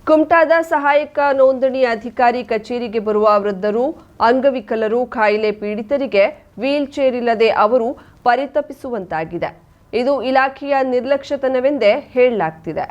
ಕುಮಟಾದ ಸಹಾಯಕ ನೋಂದಣಿ ಅಧಿಕಾರಿ ಕಚೇರಿಗೆ ಬರುವ ವೃದ್ಧರು, ಅಂಗವಿಕಲರು, ಕಾಯಿಲೆ ಪೀಡಿತರಿಗೆ ವೀಲ್ ಚೇರ್ ಇಲ್ಲದೆ ಅವರು ಪರಿತಪಿಸುವಂತಾಗಿದೆ. ಇದು ಇಲಾಖೆಯ ನಿರ್ಲಕ್ಷ್ಯತನವೆಂದೇ ಹೇಳಲಾಗ್ತಿದೆ.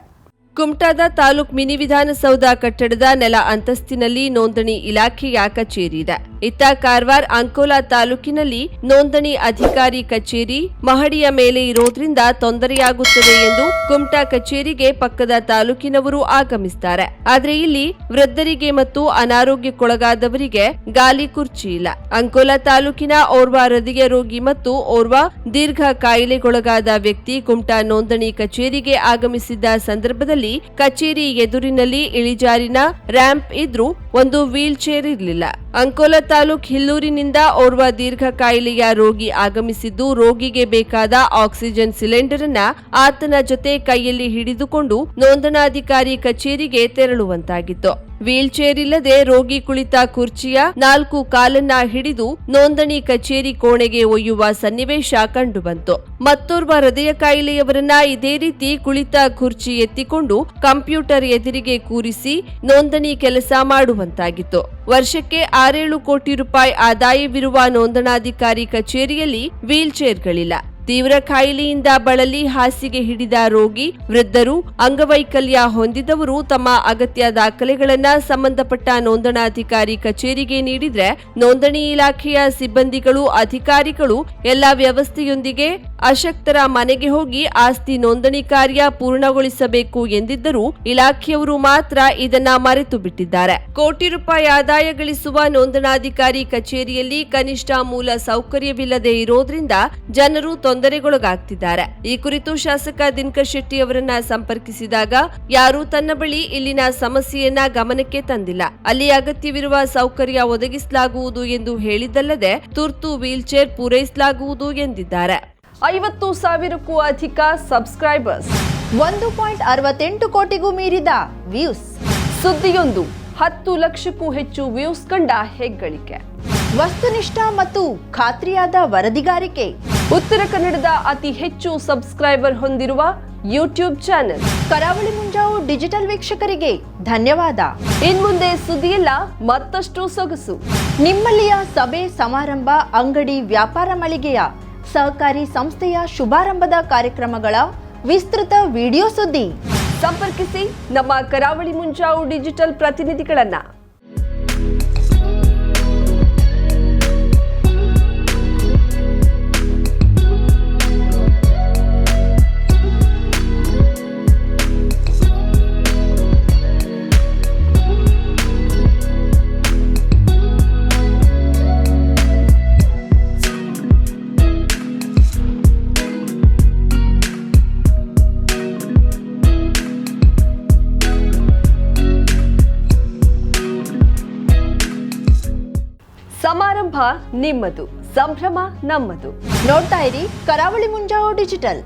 ಕುಮಟಾದ ತಾಲೂಕ್ ಮಿನಿ ವಿಧಾನಸೌಧ ಕಟ್ಟಡದ ನೆಲ ಅಂತಸ್ತಿನಲ್ಲಿ ನೋಂದಣಿ ಇಲಾಖೆಯ ಕಚೇರಿ ಇದೆ. ಇತ್ತ ಕಾರವಾರ ಅಂಕೋಲಾ ತಾಲೂಕಿನಲ್ಲಿ ನೋಂದಣಿ ಅಧಿಕಾರಿ ಕಚೇರಿ ಮಹಡಿಯ ಮೇಲೆ ಇರೋದ್ರಿಂದ ತೊಂದರೆಯಾಗುತ್ತದೆ ಎಂದು ಕುಮಟಾ ಕಚೇರಿಗೆ ಪಕ್ಕದ ತಾಲೂಕಿನವರು ಆಗಮಿಸುತ್ತಾರೆ. ಆದ್ರೆ ಇಲ್ಲಿ ವೃದ್ಧರಿಗೆ ಮತ್ತು ಅನಾರೋಗ್ಯಕ್ಕೊಳಗಾದವರಿಗೆ ಗಾಲಿ ಕುರ್ಚಿ ಇಲ್ಲ. ಅಂಕೋಲಾ ತಾಲೂಕಿನ ಓರ್ವ ಹೃದಯ ರೋಗಿ ಮತ್ತು ಓರ್ವ ದೀರ್ಘ ಕಾಯಿಲೆಗೊಳಗಾದ ವ್ಯಕ್ತಿ ಕುಮಟಾ ನೋಂದಣಿ ಕಚೇರಿಗೆ ಆಗಮಿಸಿದ್ದ ಸಂದರ್ಭದಲ್ಲಿ ಕಚೇರಿ ಎದುರಿನಲ್ಲಿ ಇಳಿಜಾರಿನ ರ್ಯಾಂಪ್ ಇದ್ರೂ ಒಂದು ವೀಲ್ ಚೇರ್ ಇರಲಿಲ್ಲ. ಅಂಕೋಲಾ ತಾಲೂಕ್ ಹಿಲ್ಲೂರಿನಿಂದ ಓರ್ವ ದೀರ್ಘ ಕಾಯಿಲೆಯ ರೋಗಿ ಆಗಮಿಸಿದ್ದು, ರೋಗಿಗೆ ಬೇಕಾದ ಆಕ್ಸಿಜನ್ ಸಿಲಿಂಡರ್ ಅನ್ನ ಆತನ ಜೊತೆ ಕೈಯಲ್ಲಿ ಹಿಡಿದುಕೊಂಡು ನೋಂದಣಾಧಿಕಾರಿ ಕಚೇರಿಗೆ ತೆರಳುವಂತಾಗಿತ್ತು. ವೀಲ್ ಚೇರ್ ಇಲ್ಲದೆ ರೋಗಿ ಕುಳಿತ ಕುರ್ಚಿಯ 4 ಕಾಲನ್ನ ಹಿಡಿದು ನೋಂದಣಿ ಕಚೇರಿ ಕೋಣೆಗೆ ಒಯ್ಯುವ ಸನ್ನಿವೇಶ ಕಂಡುಬಂತು. ಮತ್ತೋರ್ವ ಹೃದಯ ಕಾಯಿಲೆಯವರನ್ನ ಇದೇ ರೀತಿ ಕುಳಿತ ಕುರ್ಚಿ ಎತ್ತಿಕೊಂಡು ಕಂಪ್ಯೂಟರ್ ಎದುರಿಗೆ ಕೂರಿಸಿ ನೋಂದಣಿ ಕೆಲಸ ಮಾಡುವಂತಾಗಿತ್ತು. ವರ್ಷಕ್ಕೆ 6-7 ಕೋಟಿ ರೂಪಾಯಿ ಆದಾಯವಿರುವ ನೋಂದಣಾಧಿಕಾರಿ ಕಚೇರಿಯಲ್ಲಿ ವೀಲ್ ಚೇರ್ಗಳಿಲ್ಲ. ತೀವ್ರ ಕಾಯಿಲೆಯಿಂದ ಬಳಲಿ ಹಾಸಿಗೆ ಹಿಡಿದ ರೋಗಿ, ವೃದ್ಧರು, ಅಂಗವೈಕಲ್ಯ ಹೊಂದಿದವರು ತಮ್ಮ ಅಗತ್ಯ ದಾಖಲೆಗಳನ್ನ ಸಂಬಂಧಪಟ್ಟ ನೋಂದಣಾಧಿಕಾರಿ ಕಚೇರಿಗೆ ನೀಡಿದ್ರೆ ನೋಂದಣಿ ಇಲಾಖೆಯ ಸಿಬ್ಬಂದಿಗಳು, ಅಧಿಕಾರಿಗಳು ಎಲ್ಲಾ ವ್ಯವಸ್ಥೆಯೊಂದಿಗೆ ಅಶಕ್ತರ ಮನೆಗೆ ಹೋಗಿ ಆಸ್ತಿ ನೋಂದಣಿ ಕಾರ್ಯ ಪೂರ್ಣಗೊಳಿಸಬೇಕು ಎಂದಿದ್ದರೂ ಇಲಾಖೆಯವರು ಮಾತ್ರ ಇದನ್ನ ಮರೆತು ಬಿಟ್ಟಿದ್ದಾರೆ. ಕೋಟಿ ರೂಪಾಯಿ ಆದಾಯ ಗಳಿಸುವ ನೋಂದಣಾಧಿಕಾರಿ ಕಚೇರಿಯಲ್ಲಿ ಕನಿಷ್ಠ ಮೂಲ ಸೌಕರ್ಯವಿಲ್ಲದೆ ಇರೋದ್ರಿಂದ ಜನರು ತೊಂದರೆಗೊಳಗಾಗ್ತಿದ್ದಾರೆ. ಈ ಕುರಿತು ಶಾಸಕ ದಿನಕರ್ ಶೆಟ್ಟಿ ಅವರನ್ನ ಸಂಪರ್ಕಿಸಿದಾಗ ಯಾರೂ ತನ್ನ ಬಳಿ ಇಲ್ಲಿನ ಸಮಸ್ಯೆಯನ್ನ ಗಮನಕ್ಕೆ ತಂದಿಲ್ಲ. ಅಲ್ಲಿ ಅಗತ್ಯವಿರುವ ಸೌಕರ್ಯ ಒದಗಿಸಲಾಗುವುದು ಎಂದು ಹೇಳಿದ್ದಲ್ಲದೆ ತುರ್ತು ವೀಲ್ ಚೇರ್ ಪೂರೈಸಲಾಗುವುದು ಎಂದಿದ್ದಾರೆ. 50,000ಕ್ಕೂ ಅಧಿಕ ಸಬ್ಸ್ಕ್ರೈಬರ್ಸ್, 1.68 ಕೋಟಿಗೂ ಮೀರಿದ ವ್ಯೂಸ್, ಸುದ್ದಿಯೊಂದು 10 ಲಕ್ಷಕ್ಕೂ ಹೆಚ್ಚು ವ್ಯೂಸ್ ಕಂಡ ಹೆಗ್ಗಳಿಕೆ, ವಸ್ತುನಿಷ್ಠ ಮತ್ತು ಖಾತ್ರಿಯಾದ ವರದಿಗಾರಿಕೆ, ಉತ್ತರ ಕನ್ನಡದ ಅತಿ ಹೆಚ್ಚು ಸಬ್ಸ್ಕ್ರೈಬರ್ ಹೊಂದಿರುವ ಯೂಟ್ಯೂಬ್ ಚಾನೆಲ್ ಕರಾವಳಿ ಮುಂಜಾವು ಡಿಜಿಟಲ್ ವೀಕ್ಷಕರಿಗೆ ಧನ್ಯವಾದ. ಇನ್ಮುಂದೆ ಸುದ್ದಿಯಲ್ಲ ಮತ್ತಷ್ಟು ಸೊಗಸು. ನಿಮ್ಮಲ್ಲಿಯ ಸಭೆ ಸಮಾರಂಭ, ಅಂಗಡಿ ವ್ಯಾಪಾರ ಮಳಿಗೆಯ ಸಹಕಾರಿ ಸಂಸ್ಥೆಯ ಶುಭಾರಂಭದ ಕಾರ್ಯಕ್ರಮಗಳ ವಿಸ್ತೃತ ವಿಡಿಯೋ ಸುದ್ದಿ ಸಂಪರ್ಕಿಸಿ ನಮ್ಮ ಕರಾವಳಿ ಮುಂಜಾವು ಡಿಜಿಟಲ್ ಪ್ರತಿನಿಧಿಗಳನ್ನ. ಸಮಾರಂಭ ನಿಮ್ಮದು, ಸಂಭ್ರಮ ನಮ್ಮದು. ನೋಡ್ತಾ ಇರಿ ಕರಾವಳಿ ಮುಂಜಾವು ಡಿಜಿಟಲ್.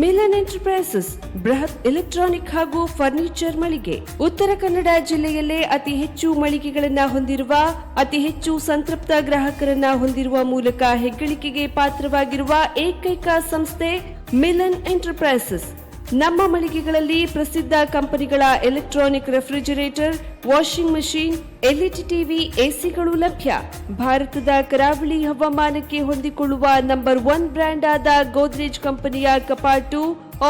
ಮಿಲನ್ ಎಂಟರ್ಪ್ರೈಸಸ್ ಬೃಹತ್ ಎಲೆಕ್ಟ್ರಾನಿಕ್ ಹಾಗೂ ಫರ್ನಿಚರ್ ಮಳಿಗೆ. ಉತ್ತರ ಕನ್ನಡ ಜಿಲ್ಲೆಯಲ್ಲೇ ಅತಿ ಹೆಚ್ಚು ಮಳಿಗೆಗಳನ್ನ ಹೊಂದಿರುವ, ಅತಿ ಹೆಚ್ಚು ಸಂತೃಪ್ತ ಗ್ರಾಹಕರನ್ನ ಹೊಂದಿರುವ ಮೂಲಕ ಹೆಗ್ಗಳಿಕೆಗೆ ಪಾತ್ರವಾಗಿರುವ ಏಕೈಕ ಸಂಸ್ಥೆ ಮಿಲನ್ ಎಂಟರ್ಪ್ರೈಸಸ್. ನಮ್ಮ ಮಳಿಗೆಗಳಲ್ಲಿ ಪ್ರಸಿದ್ಧ ಕಂಪನಿಗಳ electronic refrigerator, washing machine, LED TV, ಎಸಿಗಳು ಲಭ್ಯ. ಭಾರತದ ಕರಾವಳಿ ಹವಾಮಾನಕ್ಕೆ ಹೊಂದಿಕೊಳ್ಳುವ ನಂಬರ್ 1 ಬ್ರ್ಯಾಂಡ್ ಆದ ಗೋದ್ರೇಜ್ ಕಂಪನಿಯ ಕಪಾಟು,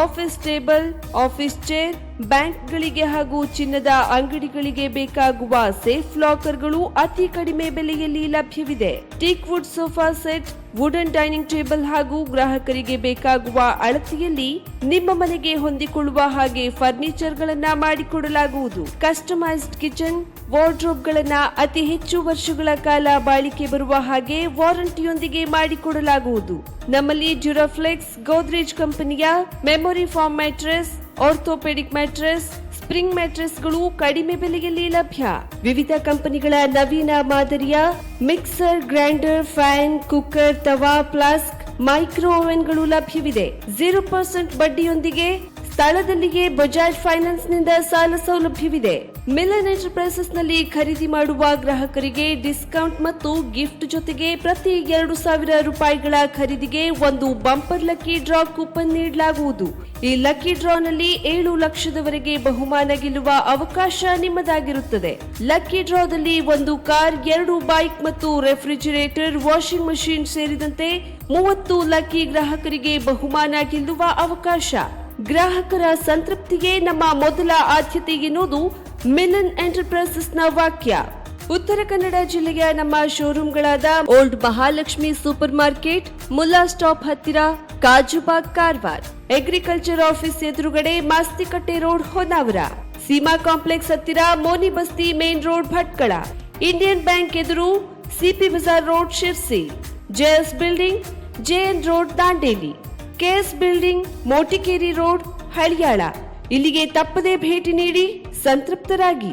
ಆಫೀಸ್ ಟೇಬಲ್, ಆಫೀಸ್ ಚೇರ್, ಬ್ಯಾಂಕ್ಗಳಿಗೆ ಹಾಗೂ ಚಿನ್ನದ ಅಂಗಡಿಗಳಿಗೆ ಬೇಕಾಗುವ ಸೇಫ್ ಲಾಕರ್ಗಳು ಅತಿ ಕಡಿಮೆ ಬೆಲೆಯಲ್ಲಿ ಲಭ್ಯವಿದೆ. Teak wood sofa set, wooden dining table ಹಾಗೂ ಗ್ರಾಹಕರಿಗೆ ಬೇಕಾಗುವ ಅಳತೆಯಲ್ಲಿ ನಿಮ್ಮ ಮನೆಗೆ ಹೊಂದಿಕೊಳ್ಳುವ ಹಾಗೆ ಫರ್ನಿಚರ್ ಗಳನ್ನ ಮಾಡಿಕೊಡಲಾಗುವುದು. ಕಸ್ಟಮೈಸ್ಡ್ ಕಿಚನ್, ವಾರ್ಡ್ರೋಬ್ ಗಳನ್ನ ಅತಿ ಹೆಚ್ಚು ವರ್ಷಗಳ ಕಾಲ ಬಾಳಿಕೆ ಬರುವ ಹಾಗೆ ವಾರಂಟಿಯೊಂದಿಗೆ ಮಾಡಿಕೊಡಲಾಗುವುದು. ನಮ್ಮಲ್ಲಿ ಡ್ಯೂರಾಫ್ಲೆಕ್ಸ್, ಗೋದ್ರೇಜ್ ಕಂಪನಿಯ memory foam mattress, orthopedic mattress, spring ಮ್ಯಾಟ್ರೆಸ್ಗಳು ಕಡಿಮೆ ಬೆಲೆಯಲ್ಲಿ ಲಭ್ಯ. ವಿವಿಧ ಕಂಪನಿಗಳ ನವೀನ ಮಾದರಿಯ mixer, grinder, fan, cooker, tawa, flask, micro ಓವೆನ್ಗಳು ಲಭ್ಯವಿದೆ. 0% ಬಡ್ಡಿಯೊಂದಿಗೆ ಸ್ಥಳದಲ್ಲಿಯೇ ಬಜಾಜ್ ಫೈನಾನ್ಸ್ ನಿಂದ ಸಾಲ ಸೌಲಭ್ಯವಿದೆ. ಮಿಲನ್ ಎಂಟರ್ಪ್ರೈಸಸ್ನಲ್ಲಿ ಖರೀದಿ ಮಾಡುವ ಗ್ರಾಹಕರಿಗೆ ಡಿಸ್ಕೌಂಟ್ ಮತ್ತು ಗಿಫ್ಟ್ ಜೊತೆಗೆ ಪ್ರತಿ 2,000 ರೂಪಾಯಿಗಳ ಖರೀದಿಗೆ ಒಂದು ಬಂಪರ್ ಲಕ್ಕಿ ಡ್ರಾ ಕೂಪನ್ ನೀಡಲಾಗುವುದು. ಈ ಲಕ್ಕಿ ಡ್ರಾನಲ್ಲಿ 7 ಲಕ್ಷದವರೆಗೆ ಬಹುಮಾನ ಗೆಲ್ಲುವ ಅವಕಾಶ ನಿಮ್ಮದಾಗಿರುತ್ತದೆ. ಲಕ್ಕಿ ಡ್ರಾದಲ್ಲಿ 1 ಕಾರ್, 2 ಬೈಕ್ ಮತ್ತು ರೆಫ್ರಿಜಿರೇಟರ್, ವಾಷಿಂಗ್ ಮಷಿನ್ ಸೇರಿದಂತೆ 30 ಲಕ್ಕಿ ಗ್ರಾಹಕರಿಗೆ ಬಹುಮಾನ ಗೆಲ್ಲುವ ಅವಕಾಶ. ಗ್ರಾಹಕರ ಸಂತೃಪ್ತಿಗೆ ನಮ್ಮ ಮೊದಲ ಆದ್ಯತೆ ಎನ್ನುವುದು ಮಿಲನ್ ಎಂಟರ್ಪ್ರೈಸಸ್ನ ವಾಕ್ಯ. ಉತ್ತರ ಕನ್ನಡ ಜಿಲ್ಲೆಯ ನಮ್ಮ ಶೋರೂಮ್ಗಳಾದ old Mahalakshmi super market, Mulla stop ಹತ್ತಿರ, ಕಾಜುಬಾಗ್ ಕಾರವಾರ, ಅಗ್ರಿಕಲ್ಚರ್ ಆಫೀಸ್ ಎದುರುಗಡೆ ಮಾಸ್ತಿಕಟ್ಟೆ ರೋಡ್ ಹೊನ್ನಾವರ, ಸೀಮಾ ಕಾಂಪ್ಲೆಕ್ಸ್ ಹತ್ತಿರ Moni Basti main road Bhatkal, Indian bank ಎದುರು CP Bazaar road Sirsi, JS building JN road Dandeli, KS building Motikeri road Haliyal. ಇಲ್ಲಿಗೆ ತಪ್ಪದೇ ಭೇಟಿ ನೀಡಿ ಸಂತೃಪ್ತರಾಗಿ.